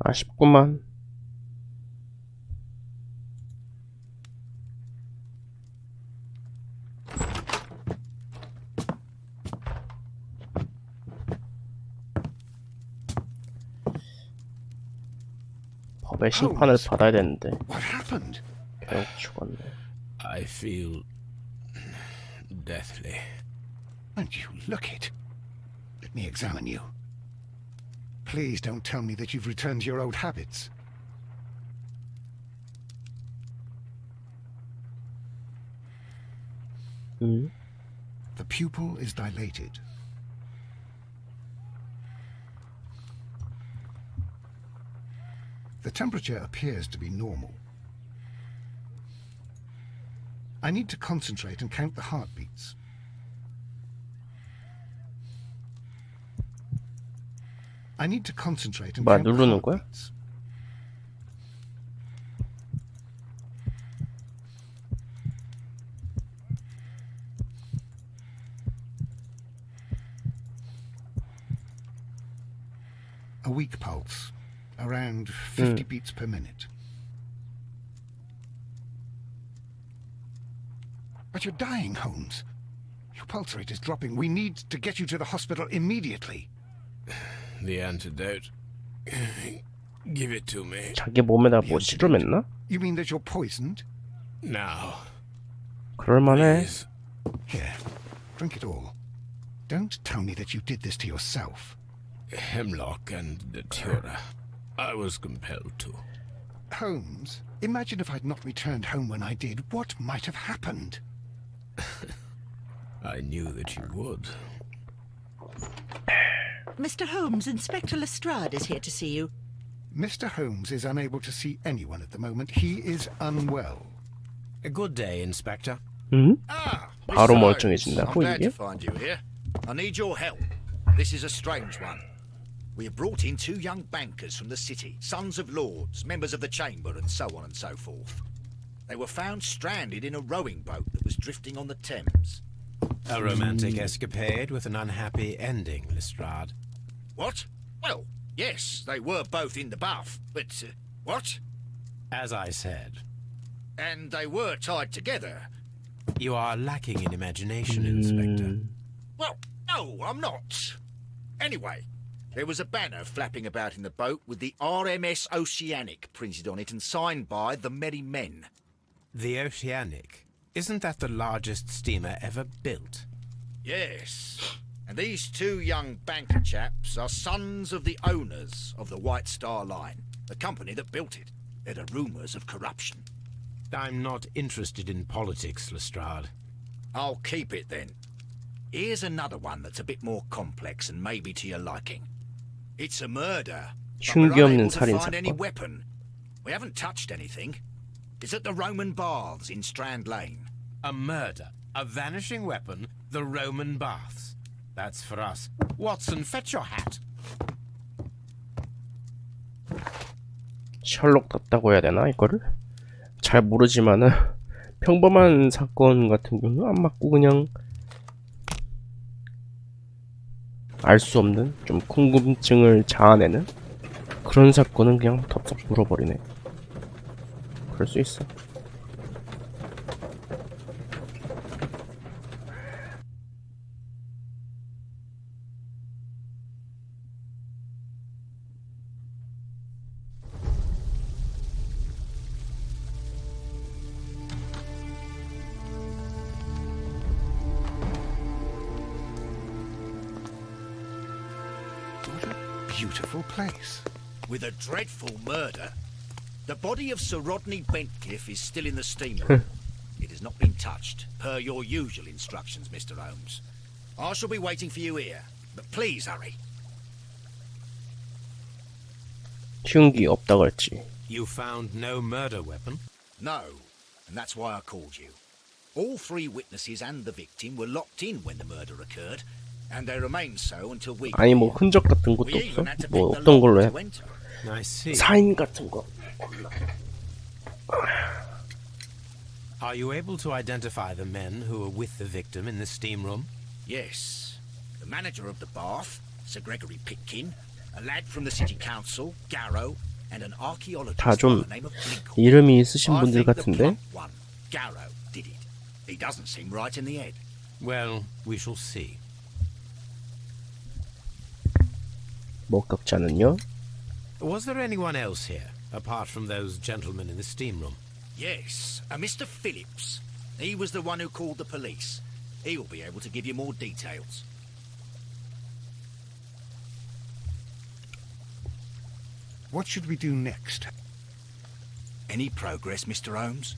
아쉽구만. 법의 심판을 Holmes, 받아야 되는데 what happened? 결국 죽었네. I feel deathly. And you look it. Let me examine you. Please don't tell me that you've returned to your old habits. The pupil is dilated. The temperature appears to be normal. I need to concentrate and count the heartbeats. I need to concentrate and 뭐야, count the 누르는 거야? heartbeats. A weak pulse, around 50 beats per minute. But you're dying, Holmes. Your pulse rate is dropping. We need to get you to the hospital immediately. The antidote. Give it to me. 자기 몸에다 뭐 씨름했나? You mean that you're poisoned? Now. 그럴만해. Please. Here, drink it all. Don't tell me that you did this to yourself. Hemlock and Datura. I was compelled to. Holmes, imagine if I'd not returned home when I did. What might have happened? I knew that you would. Mr. Holmes, Inspector Lestrade is here to see you. Mr. Holmes is unable to see anyone at the moment. He is unwell. A good day, Inspector. 응? 바로 Mr. 멀쩡해진다고 Holmes, I'm glad 이게? to find you here. I need your help. This is a strange one. We have brought in two young bankers from the city, sons of lords, members of the chamber, and so on and so forth. They were found stranded in a rowing boat that was drifting on the Thames. A romantic escapade with an unhappy ending, Lestrade. What? Well, yes, they were both in the bath, but what? As I said, And they were tied together. you are lacking in imagination, Inspector. Well, no, I'm not. Anyway, there was a banner flapping about in the boat with the RMS Oceanic printed on it and signed by the Merry Men. The Oceanic. Isn't that the largest steamer ever built? Yes. And these two young banker chaps are sons of the owners of the White Star Line, the company that built it. There are rumours of corruption. I'm not interested in politics, Lestrade. I'll keep it then. Here's another one that's a bit more complex and maybe to your liking. It's a murder. But we're 흉기 없는 unable to 살인 find any 사건. weapon. We haven't touched anything. It's at the Roman Baths in Strand Lane. A murder, a vanishing weapon, the Roman baths. That's for us. Watson, fetch your hat. 셜록 같다고 해야 되나 이거를? 잘 모르지만은 평범한 사건 같은 경우는 안 맞고 그냥 알 수 없는 좀 궁금증을 자아내는 그런 사건은 그냥 덥석 물어버리네. 그럴 수 있어. What a beautiful place. With a dreadful murder. The body of Sir Rodney Bentcliffe is still in the steamer. It has not been touched, per your usual instructions, Mr. Holmes. I shall be waiting for you here, but please hurry. 흉기 없다 그랬지. You found no murder weapon? No, and that's why I called you. All three witnesses and the victim were locked in when the murder occurred, and they remained so until we got 아니 뭐 here. 흔적 같은 것도 We 없어? even had to 뭐 pick the 어떤 걸로 해? lock to enter. I see. 사인 같은 거. Are you able to identify the men who were with the victim in the steam room? Yes. The manager of the bath, Sir Gregory Pitkin, a lad from the city council, Garrow, and an archaeologist 다 by 좀 the name of Blinkhorn. 이름이 있으신 I 분들 think the 같은데? plump one, Garrow, did it. He doesn't seem right in the head. Well, we shall see. 목격자는요? Was there anyone else here, apart from those gentlemen in the steam room? Yes, a Mr. Phillips. He was the one who called the police. He'll be able to give you more details. What should we do next? Any progress, Mr. Holmes?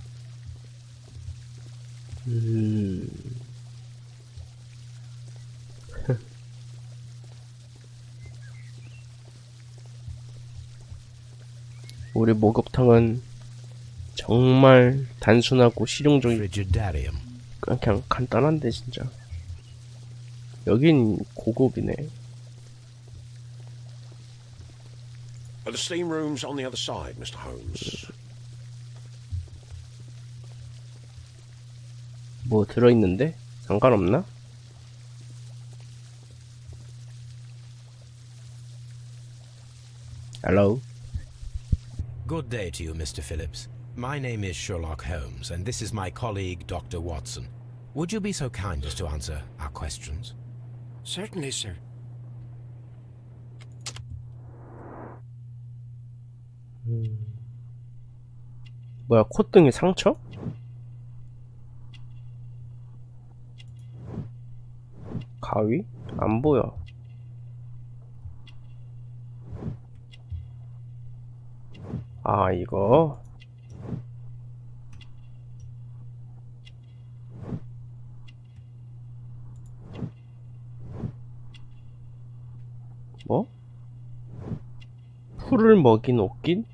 우리 목욕탕은 정말 단순하고 실용적인 Frigidarium. 그냥 간단한데 진짜 여긴 고급이네. The steam room's on the other side, Mr. Holmes. 뭐 들어있는데? 상관없나? Hello? Good day to you, Mr. Phillips. My name is Sherlock Holmes, and this is my colleague, Dr. Watson. Would you be so kind as to answer our questions? Certainly, sir. 뭐야, 콧등에 상처? 가위? 안 보여. 아, 이거? 뭐? 풀을 먹인 옷깃?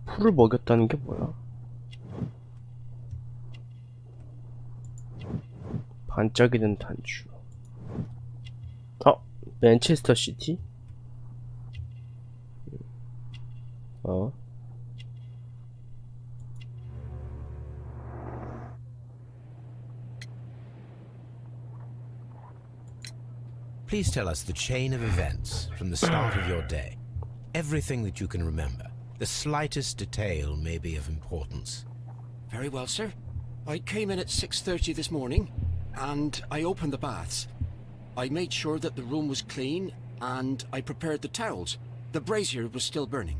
풀을 먹였다는 게 뭐야? 반짝이는 단추. 맨체스터 시티? Please tell us the chain of events from the start of your day. Everything that you can remember. The slightest detail may be of importance. Very well, sir. I came in at 6:30 this morning, and I opened the baths. I made sure that the room was clean, and I prepared the towels. The brazier was still burning.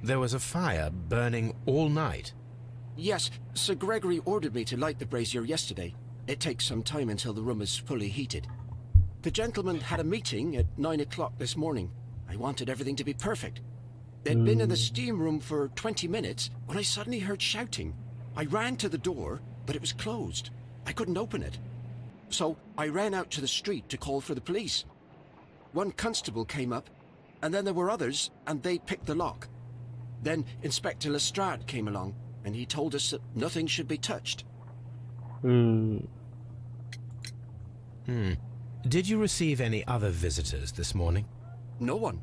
There was a fire burning all night. Yes, Sir Gregory ordered me to light the brazier yesterday. It takes some time until the room is fully heated. The gentleman had a meeting at 9 o'clock this morning. I wanted everything to be perfect. They'd been in the steam room for 20 minutes when I suddenly heard shouting. I ran to the door, but it was closed. I couldn't open it. So I ran out to the street to call for the police. One constable came up, and then there were others, and they picked the lock. Then Inspector Lestrade came along, and he told us that nothing should be touched. Did you receive any other visitors this morning? No one.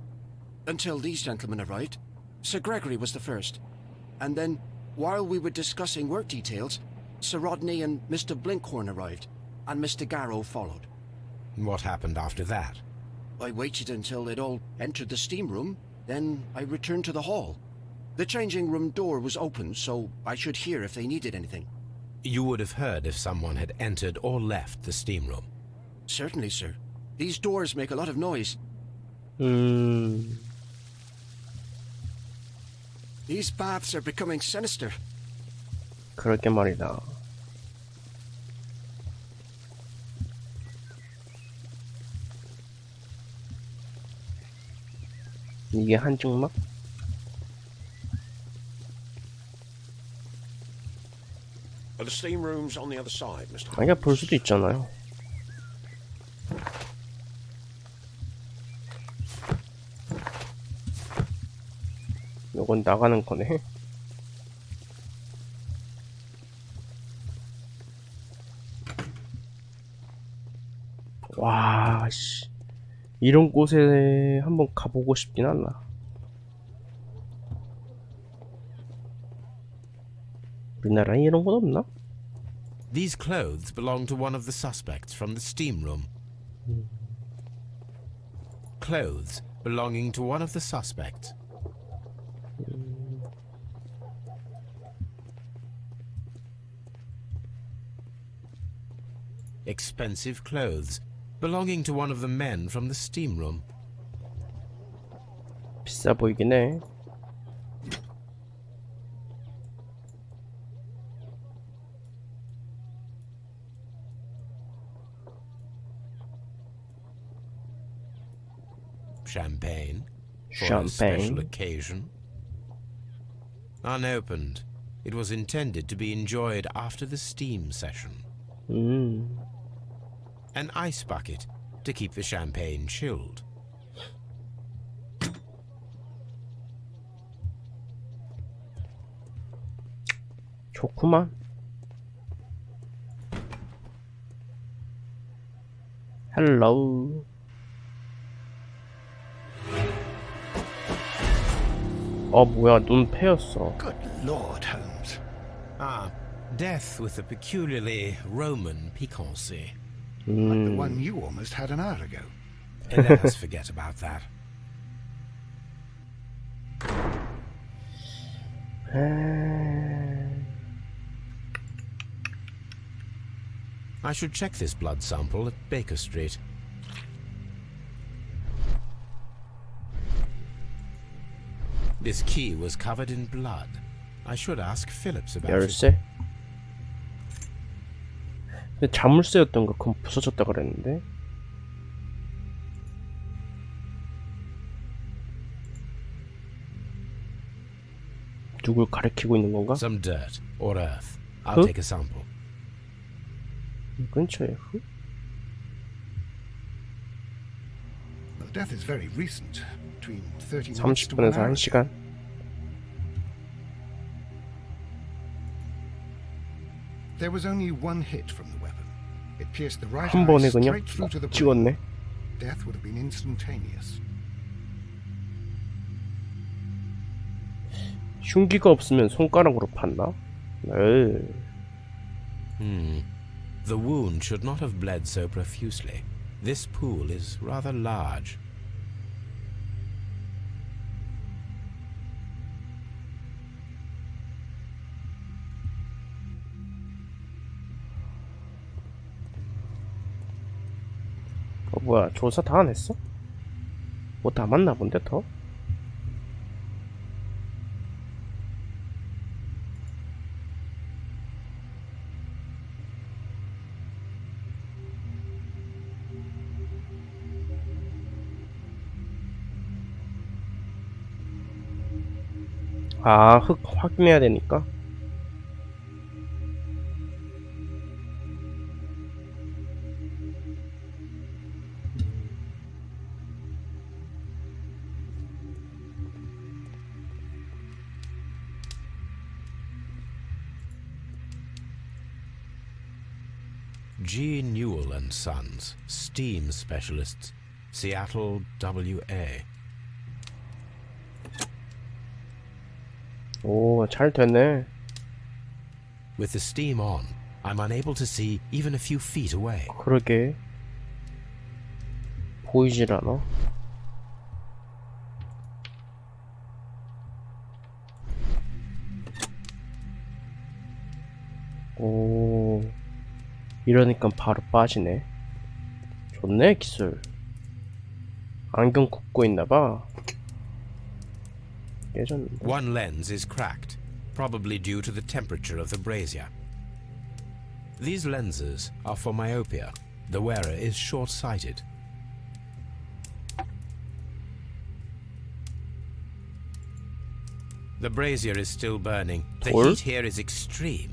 Until these gentlemen arrived. Sir Gregory was the first. And then, while we were discussing work details, Sir Rodney and Mr. Blinkhorn arrived, and Mr. Garrow followed. What happened after that? I waited until they'd all entered the steam room, then I returned to the hall. The changing room door was open, so I should hear if they needed anything. You would have heard if someone had entered or left the steam room. Certainly, sir. These doors make a lot of noise. These baths are becoming sinister. 그러게 말이다. 이게 한중막? The steam room's on the other side, Mr. Holmes. 아니야, 볼 수도 있잖아요. 요건 나가는 거네. 와, 씨. 이런 곳에 한번 가보고 싶긴 하나. 우리나라에 이런 곳 없나? These clothes belong to one of the suspects from the steam room. Clothes belonging to one of the suspects. expensive clothes belonging to one of the men from the steam room. 비싸 보이긴 해. Champagne for a special 샴페인. occasion. Unopened, it was intended to be enjoyed after the steam session. An ice bucket to keep the champagne chilled. 좋구만. 헬로우. 뭐야, 눈 패였어. Good Lord, Holmes. Ah, death with a peculiarly Roman piquancy. Like the one you almost had an hour ago. Let us forget about that. I should check this blood sample at Baker Street. This key was covered in blood. I should ask Phillips about it. 열쇠? 근데 자물쇠였던가 그건 부서졌다 그랬는데. 누굴 가리키고 있는 건가? Some dirt or earth. I'll Huh? take a sample. 이 근처에 흙? Well, death is very recent. Between 30 minutes to 1 30분에서 hour. 1시간. There was only one hit from the weapon. It pierced the right 한 eye 번에 그냥 straight through to the brain. 찍었네. Death would have been instantaneous. 흉기가 없으면 손가락으로 판다? The wound should not have bled so profusely. This pool is rather large. 뭐야, 조사 다 안 했어? 뭐 남았나 본데 더? 흙 확인해야 되니까. G. Newell and Sons, steam specialists, Seattle, WA. 오, 잘 됐네. With the steam on, I'm unable to see even a few feet away. 그러게. 보이질 않아. 오, 이러니까 바로 빠지네. 좋네, 기술. 안경 굽고 있나봐. 깨졌는데. One lens is cracked, probably due to the temperature of the brazier. These lenses are for myopia. The wearer is short-sighted. The brazier is still burning. The Or- heat here is extreme.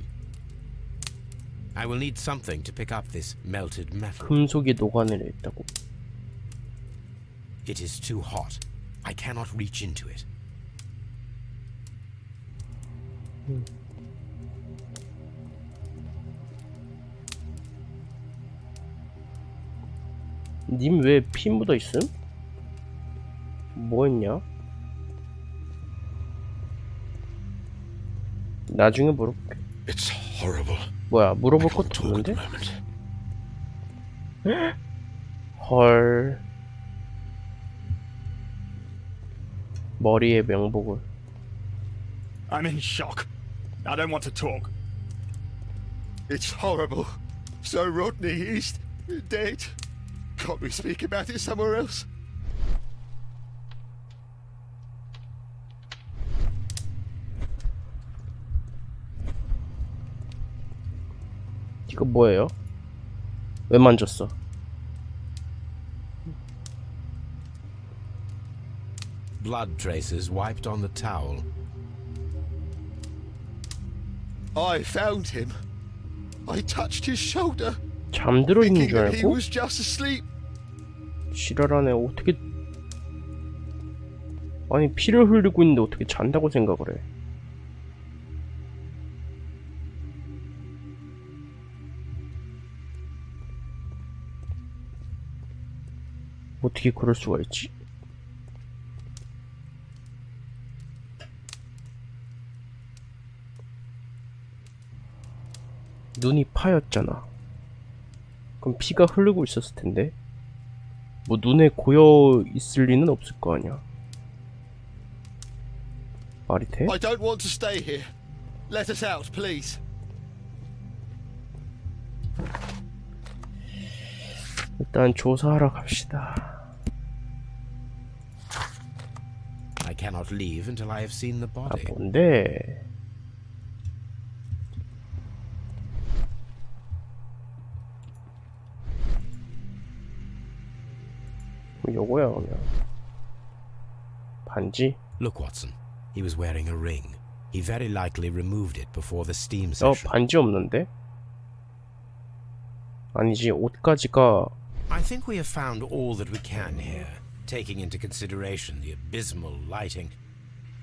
I will need something to pick up this melted metal. 금속이 녹아내려 있다고. It is too hot. I cannot reach into it. 님 왜 피 묻어 있음? 뭐 했냐? 나중에 물어볼게. It's horrible. 뭐야, 물어볼 I can't 것도 talk at 없는데? the moment. 헐. 머리에 명복을. I'm in shock. I don't want to talk. It's horrible. So Rodney, he's dead. Can't we speak about it somewhere else? 이거 뭐예요? 왜 만졌어? Blood traces wiped on the towel. I found him. I touched his shoulder, 잠들어 있는 thinking 줄 that he 알고? was just asleep. 지랄하네. 어떻게 아니 피를 흘리고 있는데 어떻게 잔다고 생각을 해? 어떻게 그럴 수가 있지? 눈이 파였잖아. 그럼 피가 흐르고 있었을 텐데. 뭐 눈에 고여 있을 리는 없을 거 아니야. 말이 돼? I don't want to stay here. Let us out, please. 일단 조사하러 갑시다. I cannot leave until I have seen the 아 body. 뭔데? 요거야 그냥 반지? Look, Watson. He was wearing a ring. He very likely removed it before the steam 어 session. 반지 없는데? 아니지 옷까지가 I think we have found all that we can here, taking into consideration the abysmal lighting.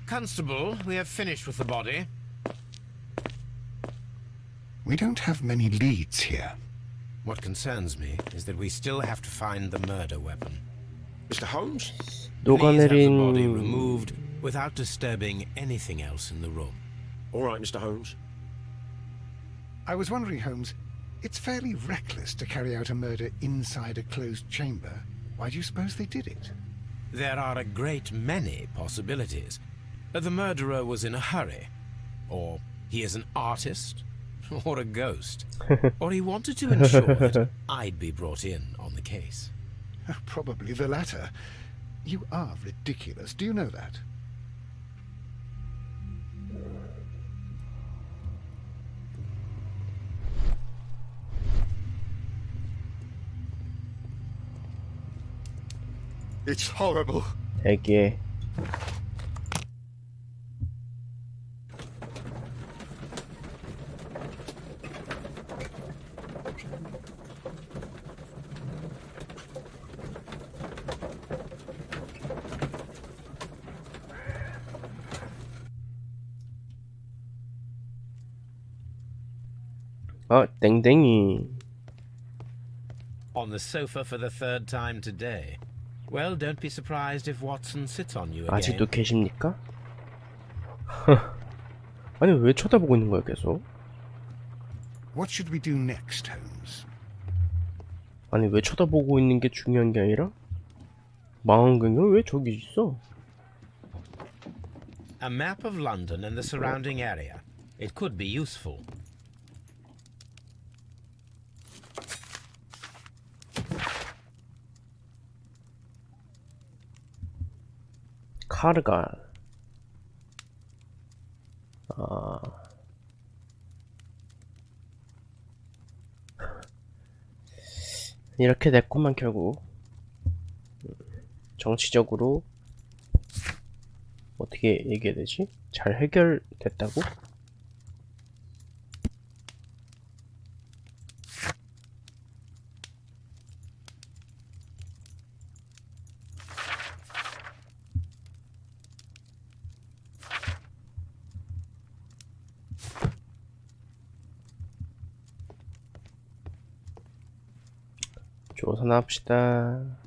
Constable, we have finished with the body. We don't have many leads here. What concerns me is that we still have to find the murder weapon. Mr. Holmes? Please have the body 녹아내린 removed without disturbing anything else in the room. All right, Mr. Holmes. I was wondering, Holmes, it's fairly reckless to carry out a murder inside a closed chamber. Why do you suppose they did it? There are a great many possibilities. The murderer was in a hurry, or he is an artist, or a ghost, or he wanted to ensure that I'd be brought in on the case. Probably the latter. You are ridiculous. Do you know that? It's horrible. 되게 아 땡땡이 On the sofa for the third time today. Well, don't be surprised if Watson sits on you again. 아직도 계십니까? 아니 왜 쳐다보고 있는 거야 계속? What should we do next, Holmes? 아니 왜 쳐다보고 있는 게 중요한 게 아니라 망원경이 왜 저기 있어? A map of London and the surrounding area. It could be useful. 카르갈 아 이렇게 됐구만 결국 정치적으로 어떻게 얘기해야 되지? 잘 해결됐다고? 조선합시다.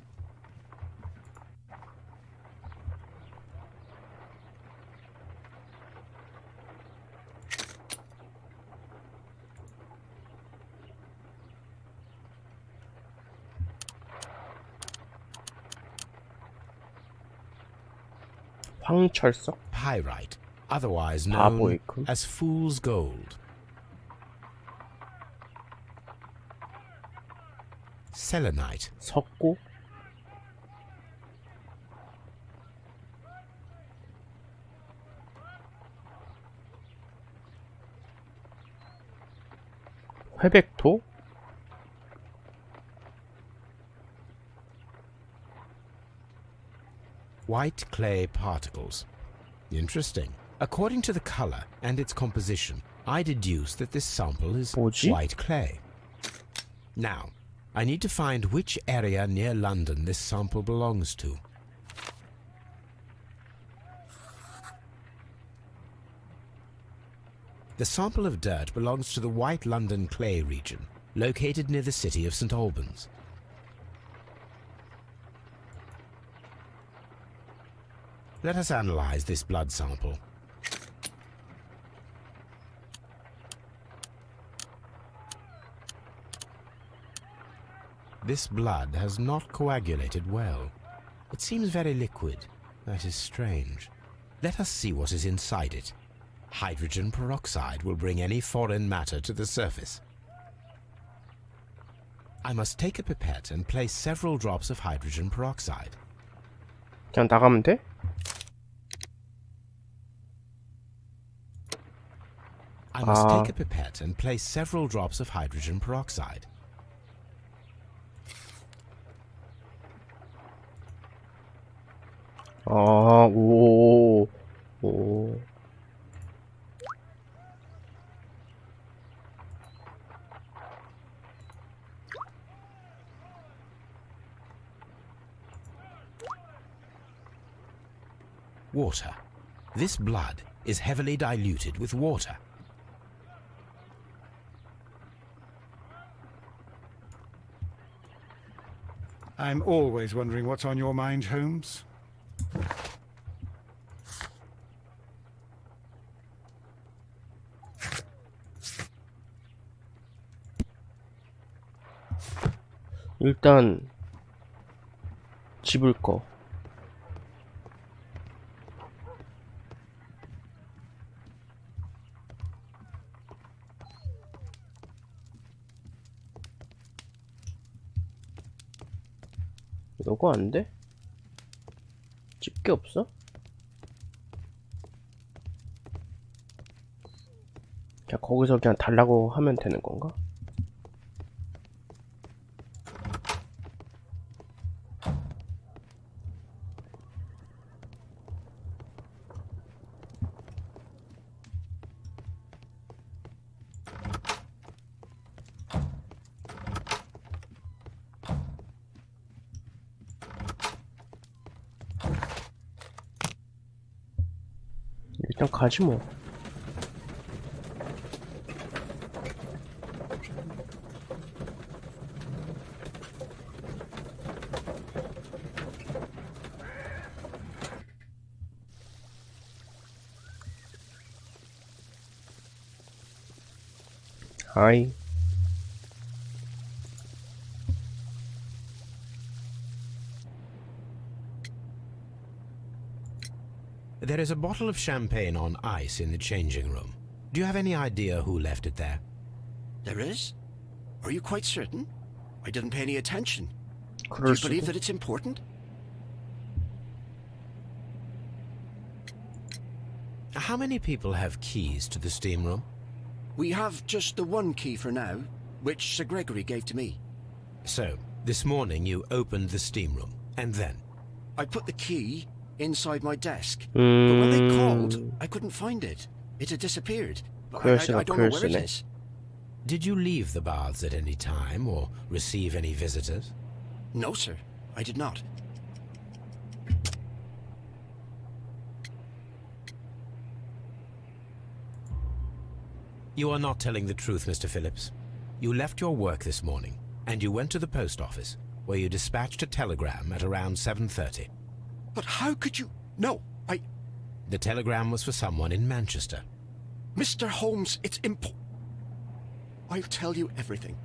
황철석? Pyrite, otherwise 바보 known 있군. as fool's gold. selenite. 석고? 회백토? White clay particles. Interesting. According to the color and its composition, I deduce that this sample is 뭐지? white clay. Now, I need to find which area near London this sample belongs to. The sample of dirt belongs to the White London clay region, located near the city of St. Albans. Let us analyze this blood sample. This blood has not coagulated well. It seems very liquid. That is strange. Let us see what is inside it. Hydrogen peroxide will bring any foreign matter to the surface. I must take a pipette and place several drops of hydrogen peroxide. 그냥 나가면 돼? I must take a pipette and place several drops of hydrogen peroxide. 오. Water. This blood is heavily diluted with water. I'm always wondering what's on your mind, Holmes. 일단 집을 꺼. 이거 안 돼? 집게 없어? 그냥 거기서 그냥 달라고 하면 되는 건가? 일단 가지 뭐. 하이. There is a bottle of champagne on ice in the changing room. Do you have any idea who left it there? There is? Are you quite certain? I didn't pay any attention. Do 그럴 you 수도. believe that it's important? How many people have keys to the steam room? We have just the one key for now, which Sir Gregory gave to me. So, this morning you opened the steam room, and then? I put the key inside my desk, but when they called, 음. I couldn't find it. It had disappeared. 그럴수록 I don't know where it 그럴수네. is. Did you leave the baths at any time, or receive any visitors? No, sir, I did not. You are not telling the truth, Mr. Phillips. You left your work this morning, and you went to the post office, where you dispatched a telegram at around 7:30. But how could you? No, The telegram was for someone in Manchester. Mr. Holmes, it's I'll tell you everything.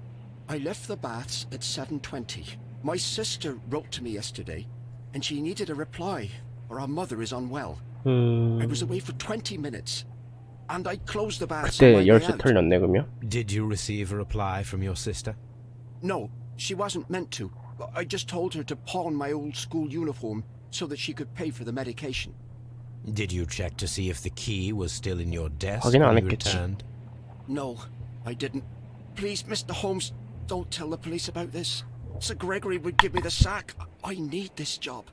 I left the baths at 7:20. My sister wrote to me yesterday, and she needed a reply, or our mother is unwell. I was away for 20 minutes, and I closed the baths on 그때 my way 열쇠 out. 털렸네 그러면? Did you receive a reply from your sister? No, She wasn't meant to. I just told her to pawn my old school uniform so that she could pay for the medication. Did you check to see if the key was still in your desk 확인 안 when you 했겠지. returned? No, I didn't. Please, Mr. Holmes, don't tell the police about this. Sir Gregory would give me the sack. I need this job.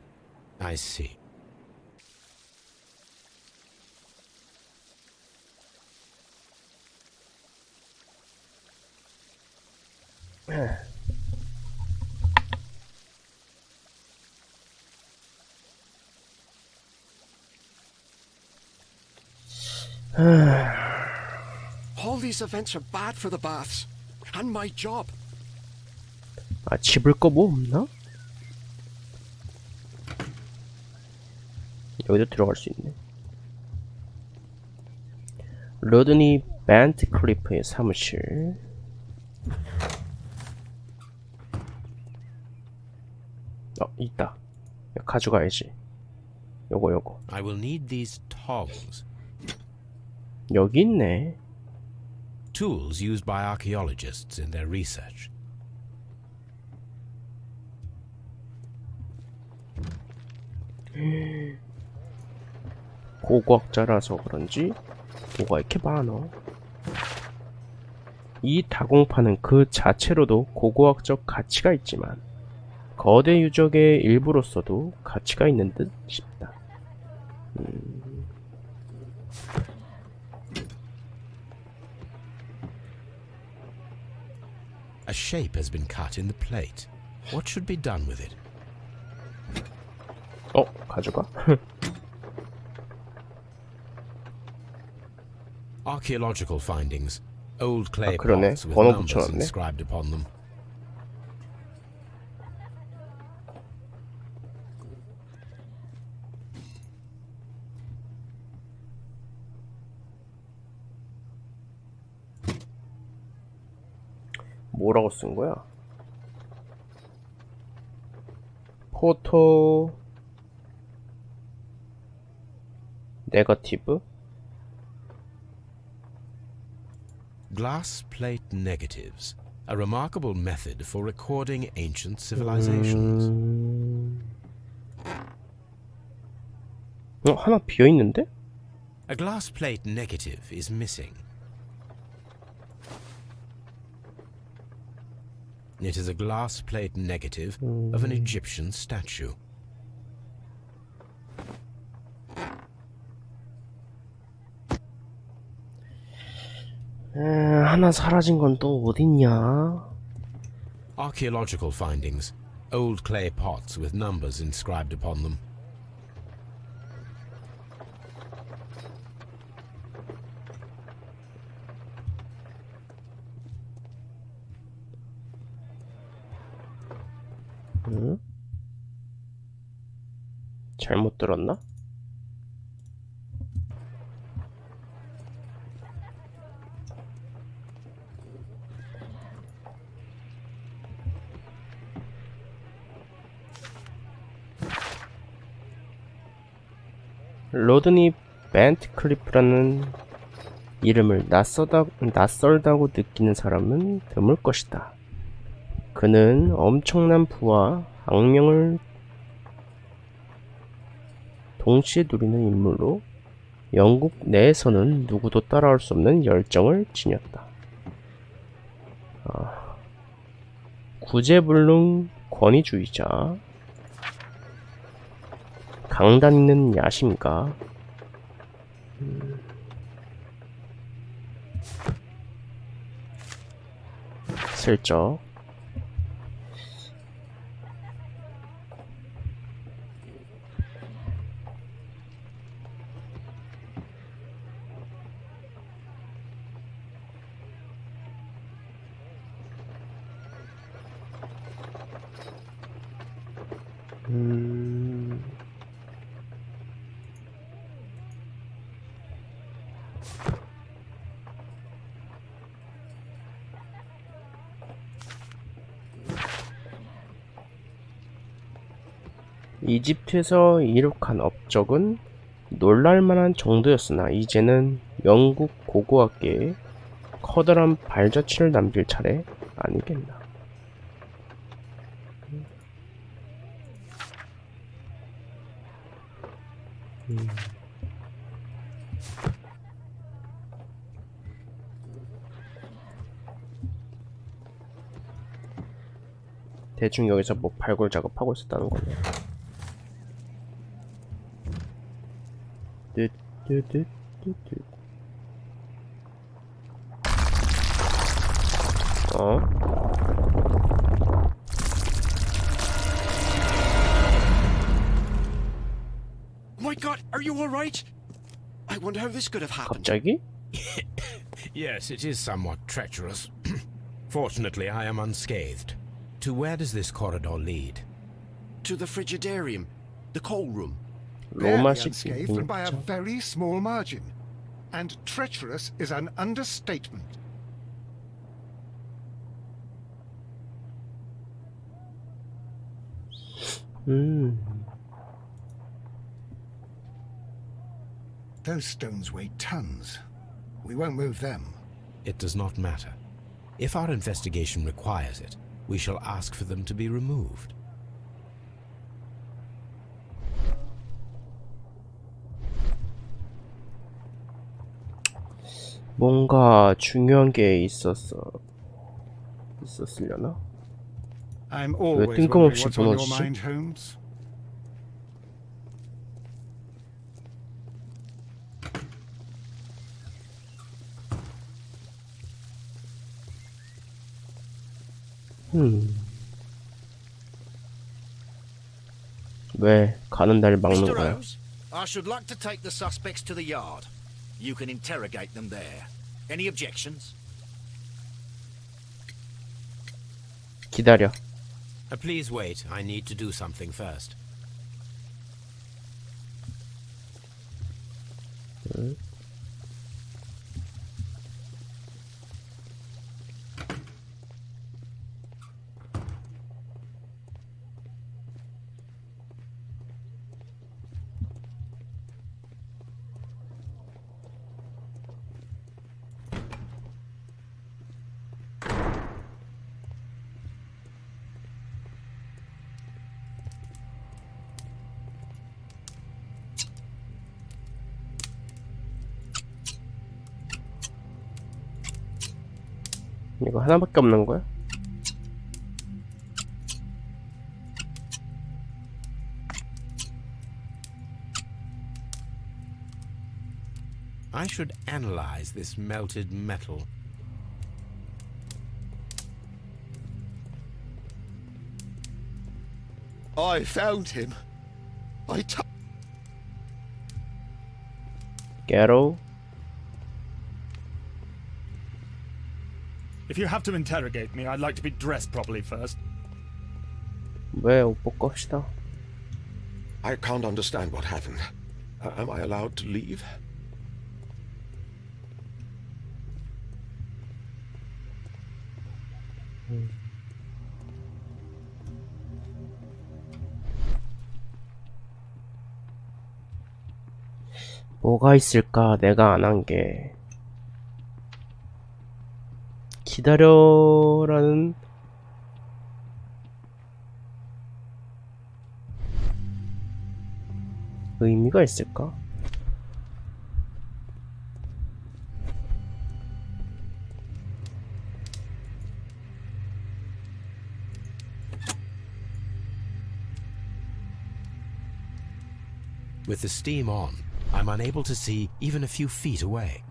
I see. All these events are bad for the baths. And my job. 아, 집을 거 뭐 없나? 여기도 들어갈 수 있네. 로드니 벤트 클리프의 사무실. 있다. 이거 가져가야지. 요거. I will need these tongs. 여기 있네. Tools used by archaeologists in their research. 고고학자라서 그런지 뭐가 이렇게 많어. 이 다공판은 그 자체로도 고고학적 가치가 있지만 거대 유적의 일부로서도 가치가 있는 듯 싶다. A shape has been cut in the plate. What should be done with it? 가져가? Archaeological findings. Old clay 그러네. pots with 번호 numbers 붙여놨네. inscribed upon them. 뭐라고 쓴 거야? 포토 네거티브? Glass plate negatives. A remarkable method for recording ancient civilizations. 하나 비어있는데? A glass plate negative is missing. It is a glass plate negative of an Egyptian statue. 하나 사라진 건 또 어딨냐? Archaeological findings. Old clay pots with numbers inscribed upon them. 잘못 들었나? 로드니 벤트 클리프라는 이름을 낯설다고 느끼는 사람은 드물 것이다. 그는 엄청난 부와 악명을 동시에 누리는 인물로 영국 내에서는 누구도 따라올 수 없는 열정을 지녔다. 구제불능 권위주의자, 강단 있는 야심가, 슬쩍 이집트에서 이룩한 업적은 놀랄만한 정도였으나 이제는 영국 고고학계에 커다란 발자취를 남길 차례 아니겠나. 대충 여기서 뭐 발굴 작업하고 있었다는 거네. 뚜뚜뚜뚜뚜. 어? My God, are you all right? I wonder how this could have happened. 갑자기? Yes, it is somewhat treacherous. Fortunately, I am unscathed. To where does this corridor lead? To the frigidarium, the coal room. Barely 로마식 unscathed and by a 입장. very small margin. And treacherous is an understatement. Those stones weigh tons. We won't move them. It does not matter. If our investigation requires it, we shall ask for them to be removed. 뭔가 중요한 게 있었으려나? I'm always wondering 뜬금없이 what's on your 무너지지? mind, Holmes. 왜 가는 날 막는 Mr. 거야? Holmes, I should like to take the suspects to the yard. You can interrogate them there. Any objections? 기다려. Please wait. I need to do something first. 이거 하나밖에 없는 거야? I should analyze this melted metal. I found him. Ghetto? If you have to interrogate me, I'd like to be dressed properly first. 왜 옷 벗고 합시다. I can't understand what happened. Am I allowed to leave? 뭐가 있을까? 내가 안 한 게. 기다려라는 의미가 있을까? With the steam on, I'm unable to see even a few feet away.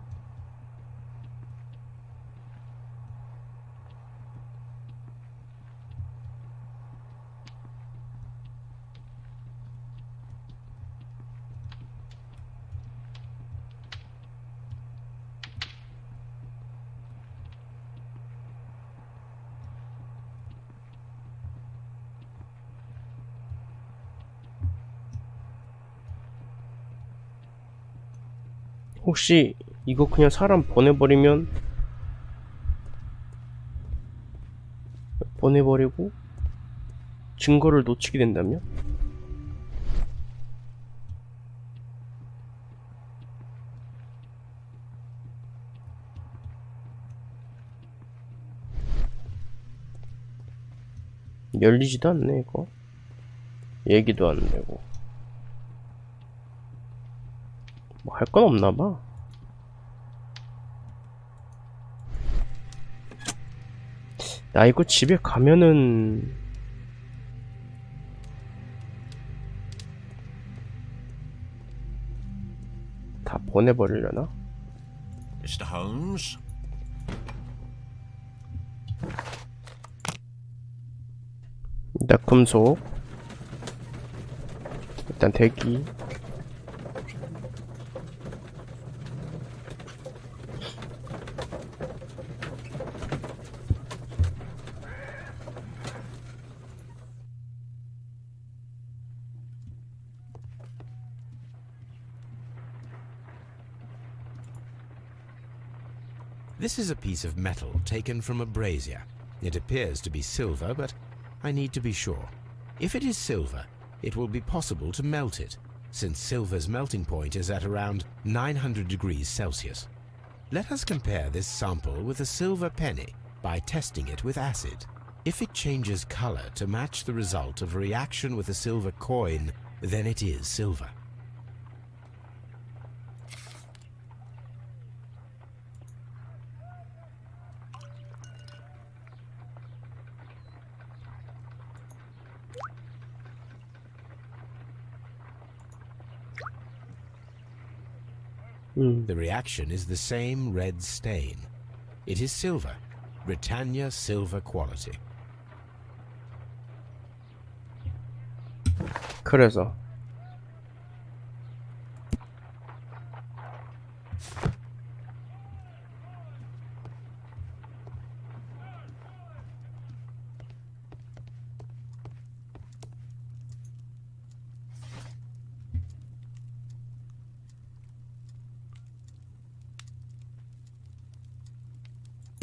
혹시 이거 그냥 사람 보내버리고 증거를 놓치게 된다면? 열리지도 않네 이거. 얘기도 안 되고. 뭐 할 건 없나 봐. 나 이거 집에 가면은 다 보내버리려나? Mr. Holmes? 일단 금속. 일단 대기. This is a piece of metal taken from a brazier. It appears to be silver, but I need to be sure. If it is silver, it will be possible to melt it, since silver's melting point is at around 900 degrees Celsius. Let us compare this sample with a silver penny by testing it with acid. If it changes color to match the result of a reaction with a silver coin, then it is silver. The reaction is the same red stain. It is silver, Britannia silver quality. 그래서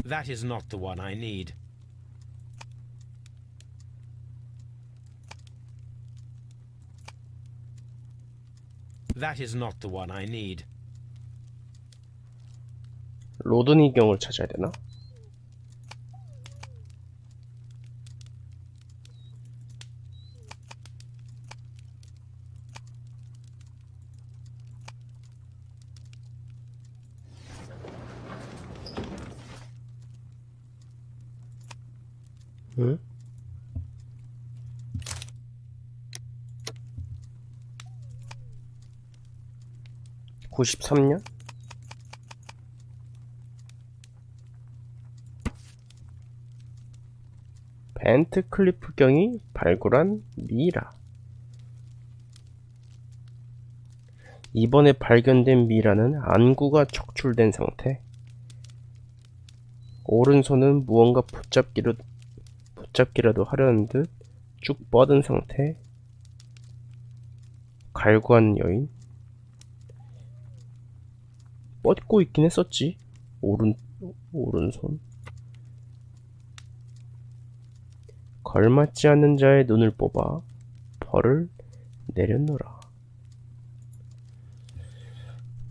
That is not the one I need. That is not the one I need. 로드니경을 찾아야 되나? 응? (93년) 벤트 클리프 경이 발굴한 미라. 이번에 발견된 미라는 안구가 척출된 상태. 오른손은 무언가 붙잡기라도 하려는 듯 쭉 뻗은 상태. 갈구한 여인. 뻗고 있긴 했었지. 오른손. 걸맞지 않는 자의 눈을 뽑아 벌을 내려놓으라.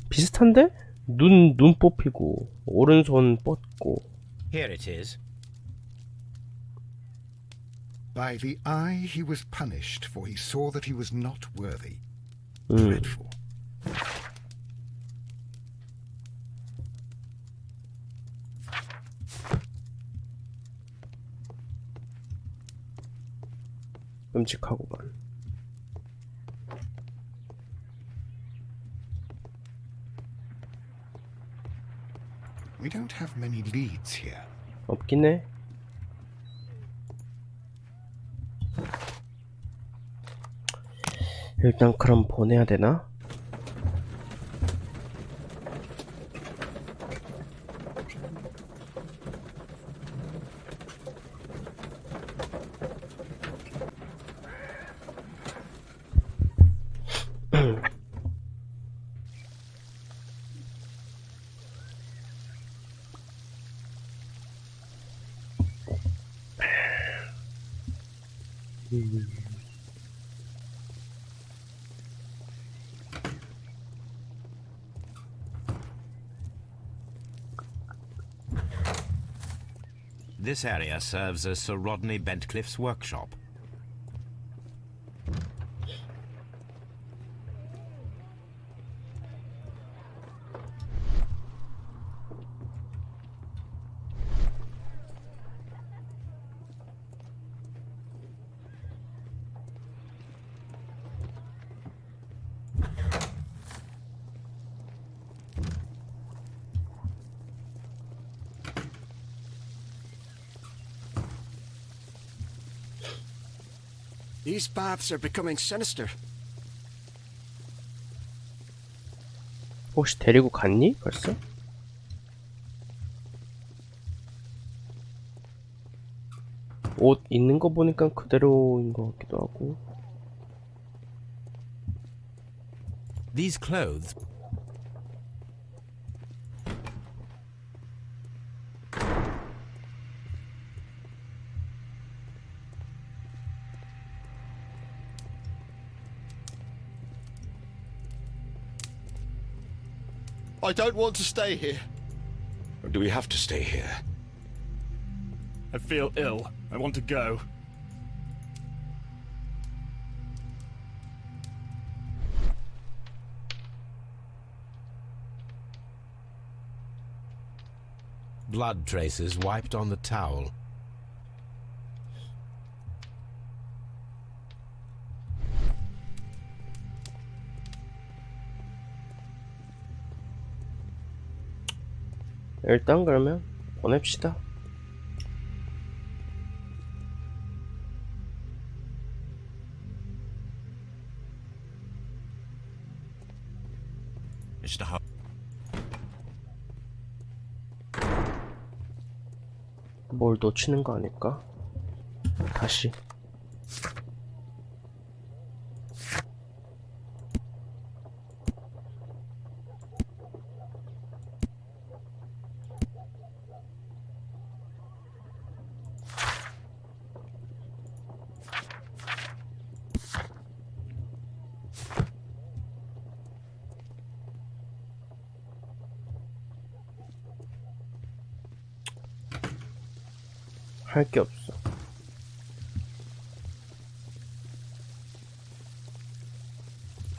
비슷한데? 눈 뽑히고 오른손 뻗고. Here it is. By the eye he was punished, for he saw that he was not worthy. Dreadful. 끔찍하구만. We don't have many leads here. 없긴 해. 일단 그럼 보내야 되나? This area serves as Sir Rodney Bentcliffe's workshop. These baths are becoming sinister. 혹시 데리고 갔니? 벌써? 옷 있는 거 보니까 그대로인 것 같기도 하고. These clothes. I don't want to stay here. Do we have to stay here? I feel ill. I want to go. Blood traces wiped on the towel. 일단 그러면 보냅시다. Mr. Holmes. 뭘 놓치는 거 아닐까? 다시. 할 게 없어.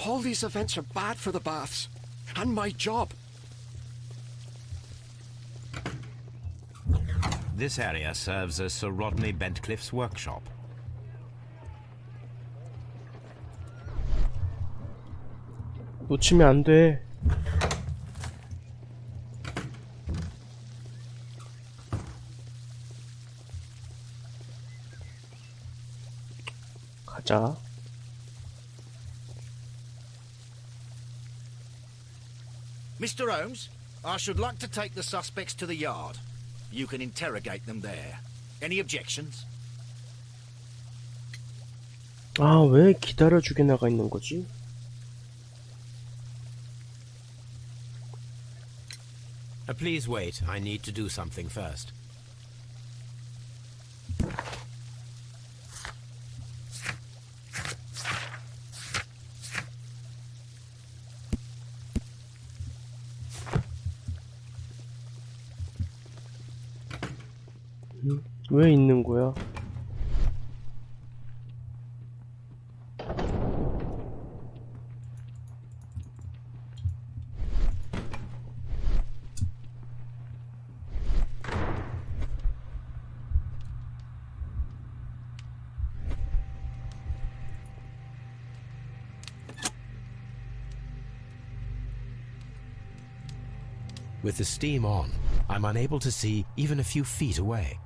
All these events are bad for the baths. And my job. This area serves as Sir Rodney Bentcliffe's workshop. 놓치면 안 돼. 가자. Mr. Holmes, I should like to take the suspects to the yard. You can interrogate them there. Any objections? 아, 왜 기다려주게 나가 있는 거지? Please wait. I need to do something first. 왜 있는 거야? With the steam on, I'm unable to see even a few feet away.